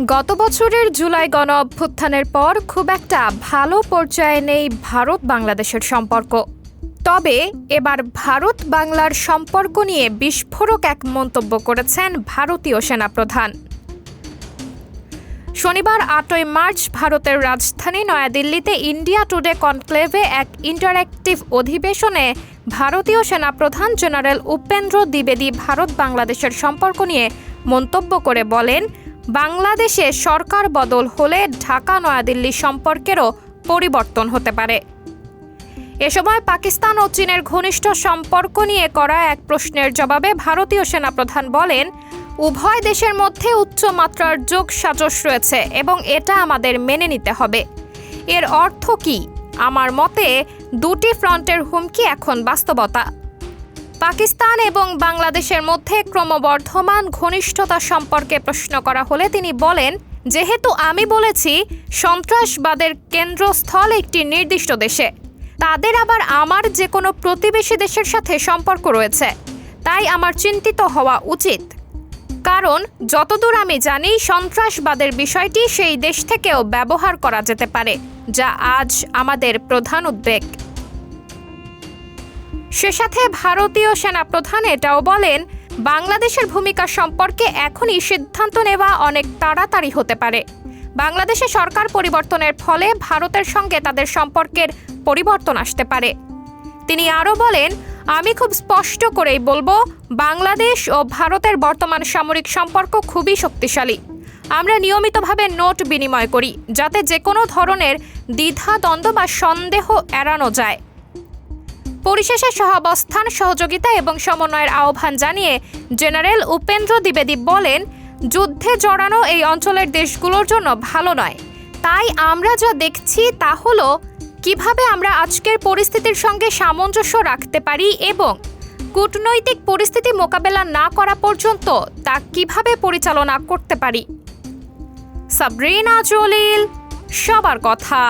গত বছরের জুলাই গণ অভ্যুত্থানের পর খুব একটা ভালো পর্যায়ে নেই ভারত বাংলাদেশের সম্পর্ক। তবে এবার ভারত বাংলার সম্পর্ক নিয়ে বিস্ফোরক এক মন্তব্য করেছেন ভারতীয় সেনাপ্রধান। শনিবার ৮ই মার্চ ভারতের রাজধানী নয়াদিল্লিতে ইন্ডিয়া টুডে কনক্লেভে এক ইন্টারঅ্যাক্টিভ অধিবেশনে ভারতীয় সেনাপ্রধান জেনারেল উপেন্দ্র দ্বিবেদী ভারত বাংলাদেশের সম্পর্ক নিয়ে মন্তব্য করে বলেন, বাংলাদেশে সরকার বদল হলে ঢাকা নয়াদিল্লি সম্পর্কেরও পরিবর্তন হতে পারে। এ সময় পাকিস্তান ও চীনের ঘনিষ্ঠ সম্পর্ক নিয়ে করা এক প্রশ্নের জবাবে ভারতীয় সেনাপ্রধান বলেন, উভয় দেশের মধ্যে উচ্চমাত্রার যোগসাজশ রয়েছে এবং এটা আমাদের মেনে নিতে হবে। এর অর্থ কি? আমার মতে দুটি ফ্রন্টের হুমকি এখন বাস্তবতা। পাকিস্তান এবং বাংলাদেশের মধ্যে ক্রমবর্ধমান ঘনিষ্ঠতা সম্পর্কে প্রশ্ন করা হলে তিনি বলেন, যেহেতু আমি বলেছি সন্ত্রাসবাদের কেন্দ্রস্থল একটি নির্দিষ্ট দেশে, তাদের আবার আমার যে কোনো প্রতিবেশী দেশের সাথে সম্পর্ক রয়েছে, তাই আমার চিন্তিত হওয়া উচিত। কারণ যতদূর আমি জানি সন্ত্রাসবাদের বিষয়টি সেই দেশ থেকেও ব্যবহার করা যেতে পারে, যা আজ আমাদের প্রধান উদ্বেগ। সে সাথে ভারতীয় সেনাপ্রধান এটাও বলেন, বাংলাদেশের ভূমিকা সম্পর্কে এখনই সিদ্ধান্ত নেওয়া অনেক তাড়াতাড়ি হতে পারে। বাংলাদেশে সরকার পরিবর্তনের ফলে ভারতের সঙ্গে তাদের সম্পর্কের পরিবর্তন আসতে পারে। তিনি আরও বলেন, আমি খুব স্পষ্ট করেই বলবো, বাংলাদেশ ও ভারতের বর্তমান সামরিক সম্পর্ক খুবই শক্তিশালী। আমরা নিয়মিতভাবে নোট বিনিময় করি, যাতে যে কোনো ধরনের দ্বিধা দ্বন্দ্ব বা সন্দেহ এড়ানো যায়। পরিশেষে সহাবস্থান, সহযোগিতা এবং সমন্বয়ের আহ্বান জানিয়ে জেনারেল উপেন্দ্র দ্বিবেদী বলেন, যুদ্ধে জড়ানো এই অঞ্চলের দেশগুলোর জন্য ভালো নয়। তাই আমরা যা দেখছি তা হলো কিভাবে আমরা আজকের পরিস্থিতির সঙ্গে সামঞ্জস্য রাখতে পারি এবং কূটনৈতিক পরিস্থিতি মোকাবেলা না করা পর্যন্ত তা কিভাবে পরিচালনা করতে পারি। সাবরিনা জলিল, সবার কথা।